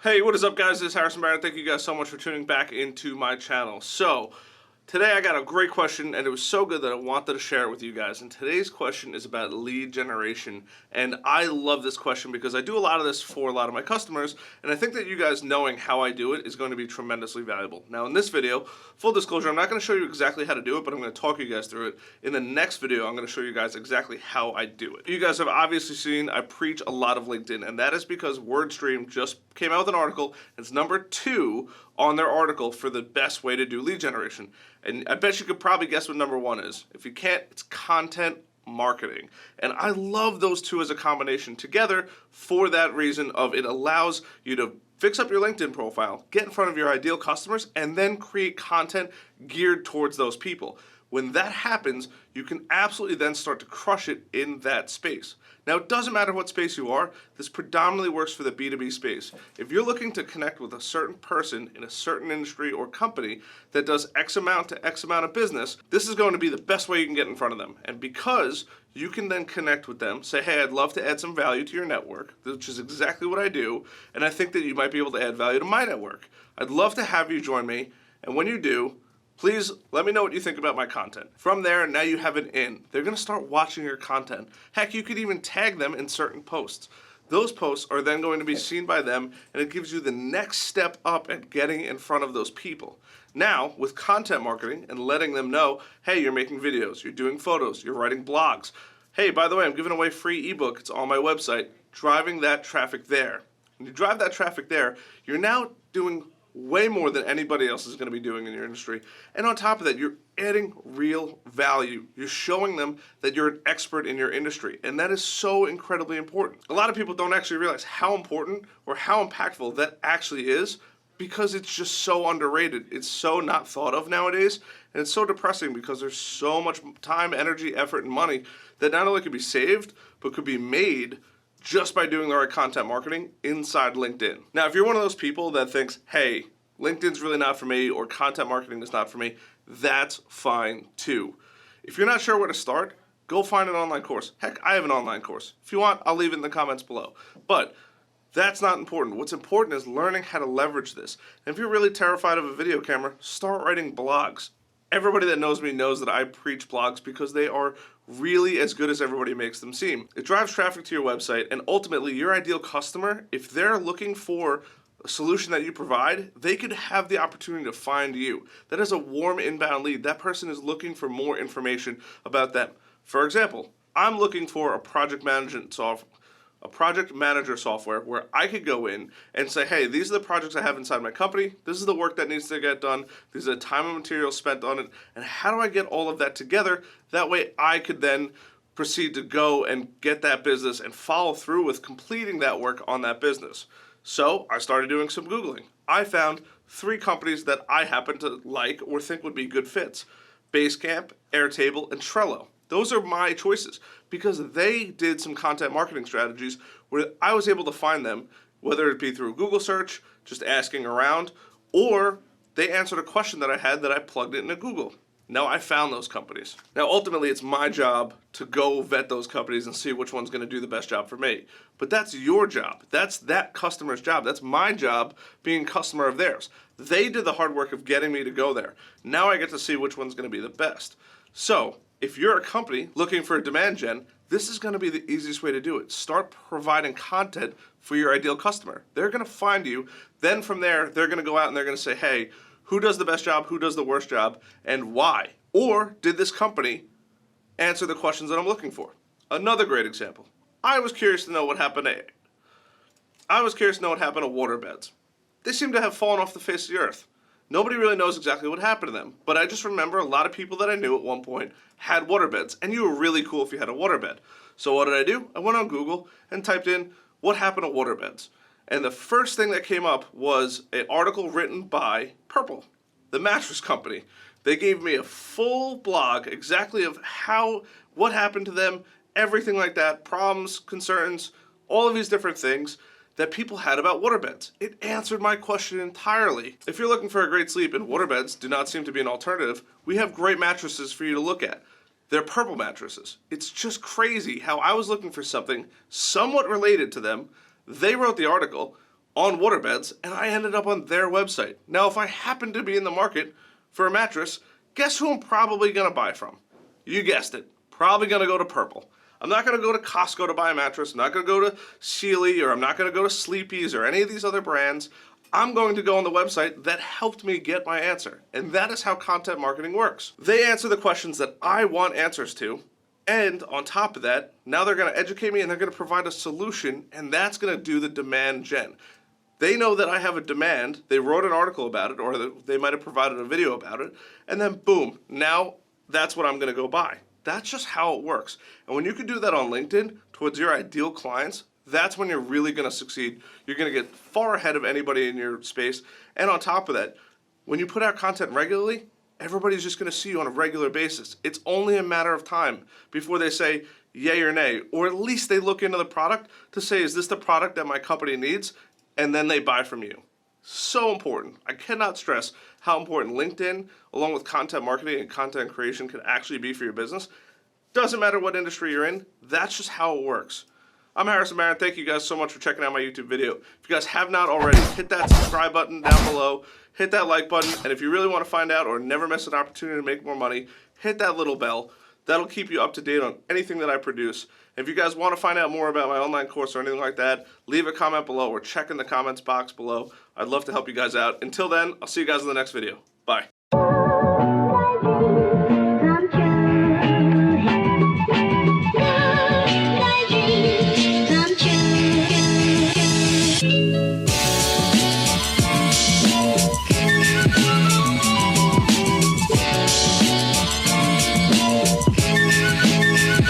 Hey, what is up, guys? This is Harrison Barrett. Thank you guys so much for tuning back into my channel. So, today I got a great question, and it was so good that I wanted to share it with you guys. And today's question is about lead generation. And I love this question because I do a lot of this for a lot of my customers, and I think that you guys knowing how I do it is going to be tremendously valuable. Now, in this video, full disclosure, I'm not going to show you exactly how to do it, but I'm going to talk you guys through it. In the next video, I'm going to show you guys exactly how I do it. You guys have obviously seen I preach a lot of LinkedIn, and that is because WordStream just came out with an article. It's number 2 on their article for the best way to do lead generation. And I bet you could probably guess what number 1 is. If you can't, it's content marketing. And I love those two as a combination together for that reason of it allows you to fix up your LinkedIn profile, get in front of your ideal customers, and then create content geared towards those people. When that happens, you can absolutely then start to crush it in that space. Now, it doesn't matter what space you are. This predominantly works for the B2B space. If you're looking to connect with a certain person in a certain industry or company that does X amount to X amount of business, this is going to be the best way you can get in front of them. And because you can then connect with them, say, hey, I'd love to add some value to your network, which is exactly what I do, and I think that you might be able to add value to my network. I'd love to have you join me, and when you do, please let me know what you think about my content. From there, now you have an in. They're going to start watching your content. Heck, you could even tag them in certain posts. Those posts are then going to be seen by them, and it gives you the next step up at getting in front of those people. Now, with content marketing and letting them know, hey, you're making videos, you're doing photos, you're writing blogs. Hey, by the way, I'm giving away free ebook. It's on my website. Driving that traffic there. When you drive that traffic there, you're now doing way more than anybody else is going to be doing in your industry. And on top of that, you're adding real value. You're showing them that you're an expert in your industry. And that is so incredibly important. A lot of people don't actually realize how important or how impactful that actually is because it's just so underrated. It's so not thought of nowadays. And it's so depressing because there's so much time, energy, effort, and money that not only could be saved, but could be made just by doing the right content marketing inside LinkedIn. Now, if you're one of those people that thinks, hey, LinkedIn's really not for me or content marketing is not for me, that's fine too. If you're not sure where to start, go find an online course. Heck, I have an online course. If you want, I'll leave it in the comments below. But that's not important. What's important is learning how to leverage this. And if you're really terrified of a video camera, start writing blogs. Everybody that knows me knows that I preach blogs because they are really as good as everybody makes them seem. It drives traffic to your website, and ultimately your ideal customer, if they're looking for a solution that you provide, they could have the opportunity to find you. That is a warm inbound lead. That person is looking for more information about them. For example, I'm looking for a project manager software where I could go in and say, hey, these are the projects I have inside my company. This is the work that needs to get done. These are the time and material spent on it. And how do I get all of that together? That way I could then proceed to go and get that business and follow through with completing that work on that business. So I started doing some Googling. I found 3 companies that I happen to like or think would be good fits: Basecamp, Airtable, and Trello. Those are my choices because they did some content marketing strategies where I was able to find them, whether it be through Google search, just asking around, or they answered a question that I had that I plugged it into Google. Now I found those companies. Now ultimately it's my job to go vet those companies and see which one's going to do the best job for me. But that's your job. That's that customer's job. That's my job being a customer of theirs. They did the hard work of getting me to go there. Now I get to see which one's going to be the best. So if you're a company looking for a demand gen, this is going to be the easiest way to do it. Start providing content for your ideal customer. They're going to find you. Then from there, they're going to go out and they're going to say, hey, who does the best job? Who does the worst job? And why? Or did this company answer the questions that I'm looking for? Another great example. I was curious to know what happened to waterbeds. They seem to have fallen off the face of the earth. Nobody really knows exactly what happened to them, but I just remember a lot of people that I knew at one point had waterbeds, and you were really cool if you had a waterbed. So what did I do? I went on Google and typed in, what happened to waterbeds? And the first thing that came up was an article written by Purple, the mattress company. They gave me a full blog exactly of what happened to them, everything like that, problems, concerns, all of these different things that people had about waterbeds. It answered my question entirely. If you're looking for a great sleep and waterbeds do not seem to be an alternative, we have great mattresses for you to look at. They're Purple mattresses. It's just crazy how I was looking for something somewhat related to them. They wrote the article. on waterbeds, and I ended up on their website. Now, if I happen to be in the market for a mattress, guess who I'm probably going to buy from? You guessed it. Probably going to go to Purple. I'm not going to go to Costco to buy a mattress. I'm not going to go to Sealy, or I'm not going to go to Sleepy's or any of these other brands. I'm going to go on the website that helped me get my answer. And that is how content marketing works. They answer the questions that I want answers to. And on top of that, now they're going to educate me and they're going to provide a solution. And that's going to do the demand gen. They know that I have a demand. They wrote an article about it, or they might have provided a video about it. And then boom, now that's what I'm going to go buy. That's just how it works. And when you can do that on LinkedIn towards your ideal clients, that's when you're really going to succeed. You're going to get far ahead of anybody in your space. And on top of that, when you put out content regularly, everybody's just going to see you on a regular basis. It's only a matter of time before they say yay or nay, or at least they look into the product to say, is this the product that my company needs? And then they buy from you. So important. I cannot stress how important LinkedIn, along with content marketing and content creation, can actually be for your business. Doesn't matter what industry you're in, that's just how it works. I'm Harrison Barron. Thank you guys so much for checking out my YouTube video. If you guys have not already, hit that subscribe button down below, hit that like button, and if you really want to find out or never miss an opportunity to make more money, hit that little bell. That'll keep you up to date on anything that I produce. If you guys want to find out more about my online course or anything like that, leave a comment below or check in the comments box below. I'd love to help you guys out. Until then, I'll see you guys in the next video. Bye.